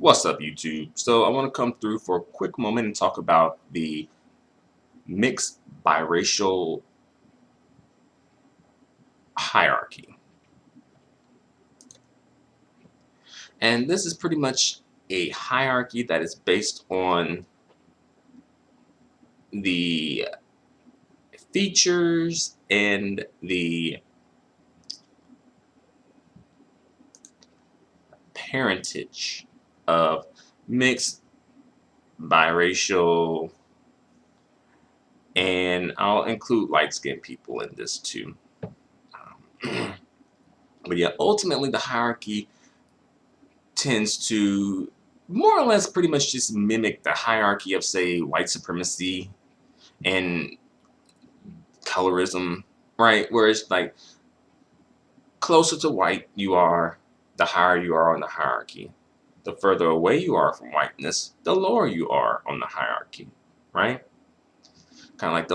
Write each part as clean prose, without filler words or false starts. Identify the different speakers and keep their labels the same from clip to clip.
Speaker 1: What's up, YouTube? So I want to come through for a quick moment and talk about the mixed biracial hierarchy. And this is pretty much a hierarchy that is based on the features and the parentage of mixed biracial, and I'll include light-skinned people in this too. But yeah, ultimately the hierarchy tends to more or less pretty much just mimic the hierarchy of, say, white supremacy and colorism, right? Where it's like closer to white you are, the higher you are on the hierarchy. The further away you are from whiteness, the lower you are on the hierarchy, right? Kind of like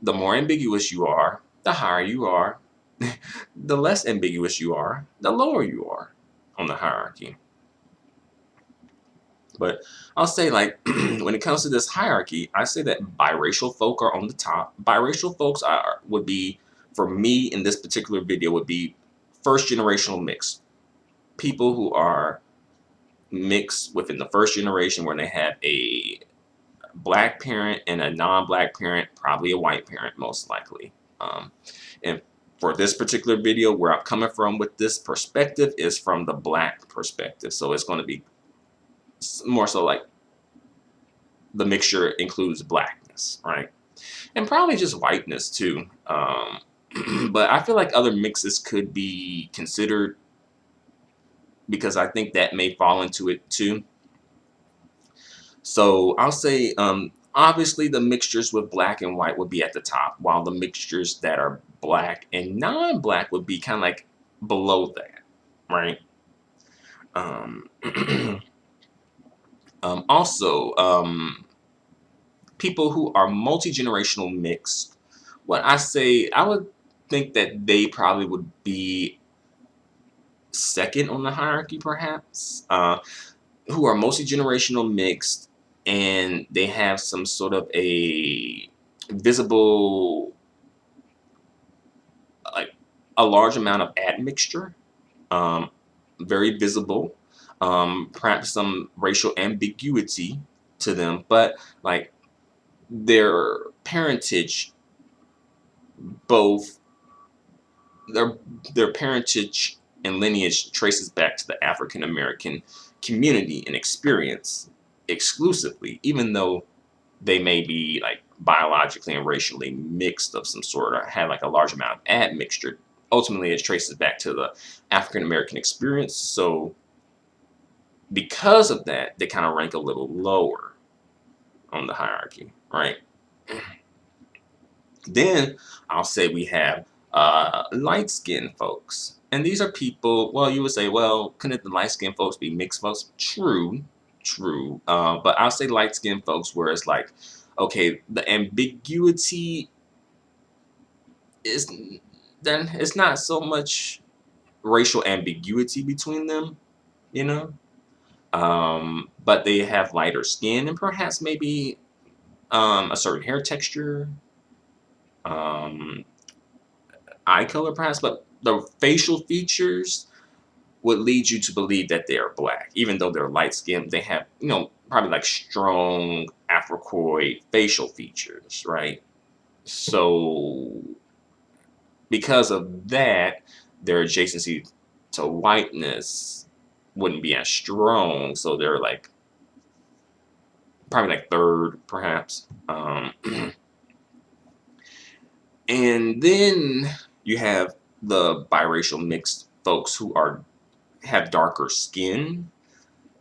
Speaker 1: the more ambiguous you are, the higher you are. The less ambiguous you are, the lower you are on the hierarchy. But I'll say, like, when it comes to this hierarchy, I say that biracial folk are on the top. Biracial folks would be, for me in this particular video, would be first generational mix. People who are mixed within the first generation where they have a black parent and a non-black parent, probably a white parent most likely. And for this particular video, where I'm coming from with this perspective is from the black perspective. So it's going to be more so like the mixture includes blackness, right? And probably just whiteness too. But I feel like other mixes could be considered because I think that may fall into it too. So I'll say, obviously the mixtures with black and white would be at the top, while the mixtures that are black and non-black would be kind of like below that, right? Um, also, people who are multi-generational mixed, what I say, I would think that they probably would be second on the hierarchy, perhaps, who are multi-generational mixed, and they have some sort of a visible, like a large amount of admixture, um, very visible, perhaps some racial ambiguity to them, but like their parentage, both their their parentage and lineage traces back to the African American community and experience exclusively, even though they may be like biologically and racially mixed of some sort or have like a large amount of admixture. Ultimately, it traces back to the African American experience. So because of that, they kind of rank a little lower on the hierarchy, right? Then I'll say we have light-skinned folks. And these are people, well, you would say, well, couldn't the light-skinned folks be mixed folks? True, true. But I'll say light-skinned folks where it's like, okay, the ambiguity is then it's not so much racial ambiguity between them, you know? But they have lighter skin and perhaps maybe a certain hair texture, um, eye color perhaps, but the facial features would lead you to believe that they are black. Even though they're light skinned, they have, probably like strong Afrocoid facial features, right? So because of that, their adjacency to whiteness wouldn't be as strong. So they're like probably like third, perhaps. And then you have the biracial mixed folks who have darker skin,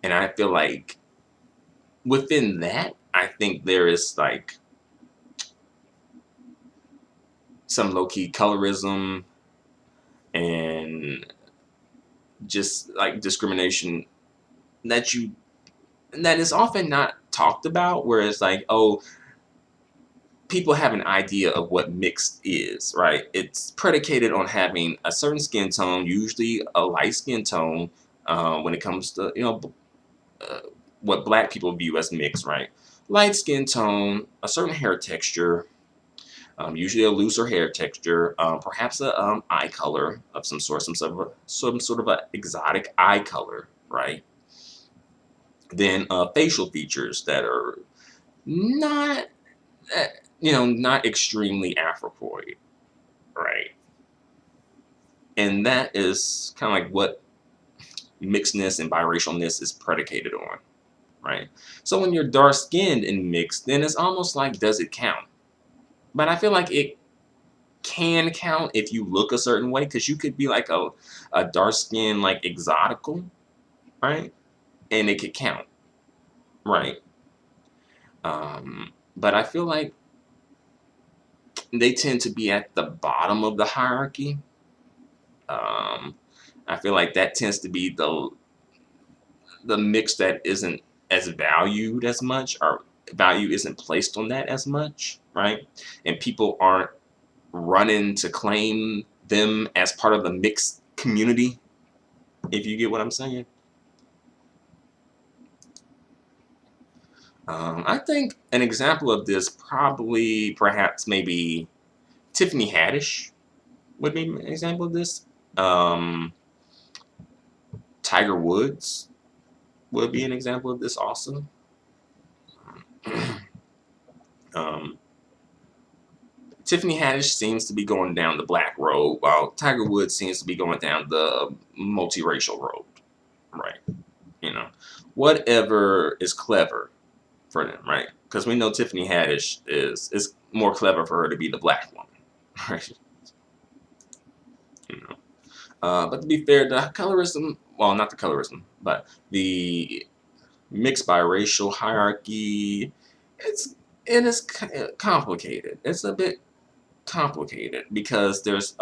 Speaker 1: and I feel like within that, I think there is like some low-key colorism and just like discrimination that is often not talked about, where it's like, oh, people have an idea of what mixed is, right? It's predicated on having a certain skin tone, usually a light skin tone, when it comes to, what black people view as mixed, right? Light skin tone, a certain hair texture, usually a looser hair texture, perhaps a eye color of some sort, some sort of a exotic eye color, right? Then facial features that are not, uh, not extremely Afropoid, right? And that is kind of like what mixedness and biracialness is predicated on, right? So when you're dark skinned and mixed, then it's almost like, does it count? But I feel like it can count if you look a certain way, because you could be like a dark skin, like exotical, right? And it could count, right? But I feel like they tend to be at the bottom of the hierarchy. I feel like that tends to be the mix that isn't as valued as much, or value isn't placed on that as much, right? And people aren't running to claim them as part of the mixed community, if you get what I'm saying. I think an example of this probably, perhaps, maybe Tiffany Haddish would be an example of this. Um, Tiger Woods would be an example of this also. um, Tiffany Haddish seems to be going down the black road, while Tiger Woods seems to be going down the multiracial road, right? You know, whatever is clever for them, right? Because we know Tiffany Haddish is more clever for her to be the black one, right? You know, but to be fair, the colorism, well, not the colorism, but the mixed biracial hierarchy, it is complicated. It's a bit complicated because there's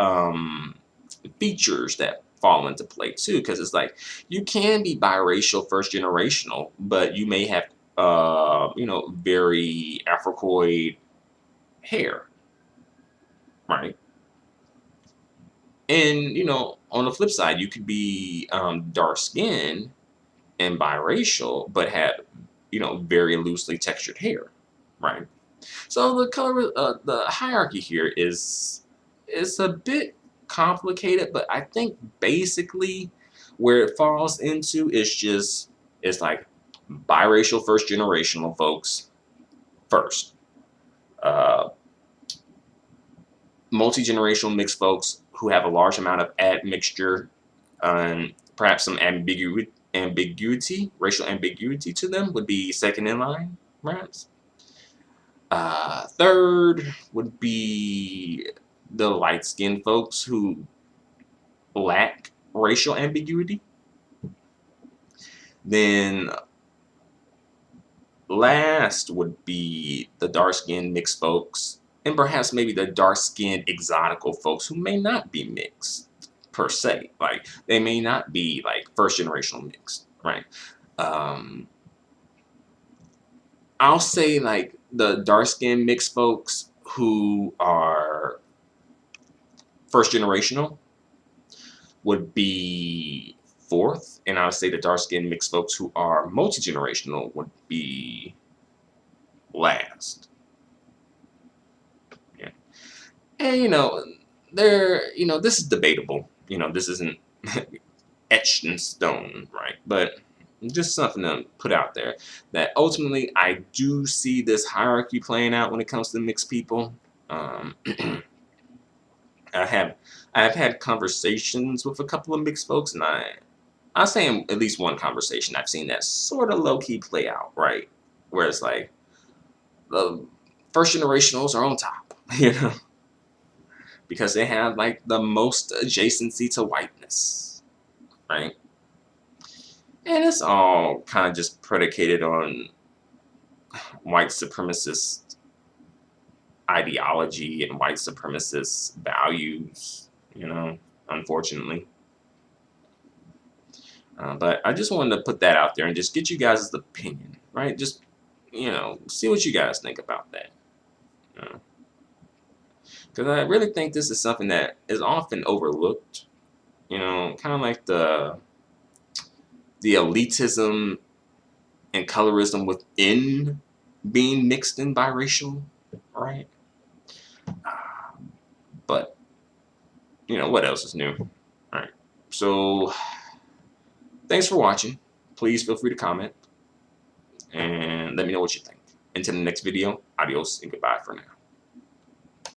Speaker 1: features that fall into play too, because it's like you can be biracial first generational, but you may have very Afrocoid hair, right? And on the flip side, you could be dark skinned and biracial, but have very loosely textured hair, right? So the hierarchy here is a bit complicated, but I think basically where it falls into is just, it's like biracial first generational folks first, uh, multi-generational mixed folks who have a large amount of admixture and perhaps some racial ambiguity to them would be second in line, perhaps. Third would be the light-skinned folks who lack racial ambiguity. Then last would be the dark-skinned mixed folks, and perhaps maybe the dark-skinned exotical folks who may not be mixed per se. Like, they may not be like first-generational mixed, right? I'll say like the dark-skinned mixed folks who are first generational would be fourth, and I would say the dark-skinned mixed folks who are multi-generational would be last. Yeah. And this is debatable. This isn't etched in stone, right? But just something to put out there, that ultimately I do see this hierarchy playing out when it comes to mixed people. I've had conversations with a couple of mixed folks, and I'll say in at least one conversation I've seen that sort of low-key play out, right? Where it's like the first generationals are on top, because they have like the most adjacency to whiteness, right? And it's all kind of just predicated on white supremacist ideology and white supremacist values, unfortunately. But I just wanted to put that out there and just get you guys' opinion, right? Just, see what you guys think about that. Because I really think this is something that is often overlooked, kind of like the elitism and colorism within being mixed and biracial, right? But you know, what else is new? All right. So thanks for watching. Please feel free to comment and let me know what you think. Until the next video, adios and goodbye for now.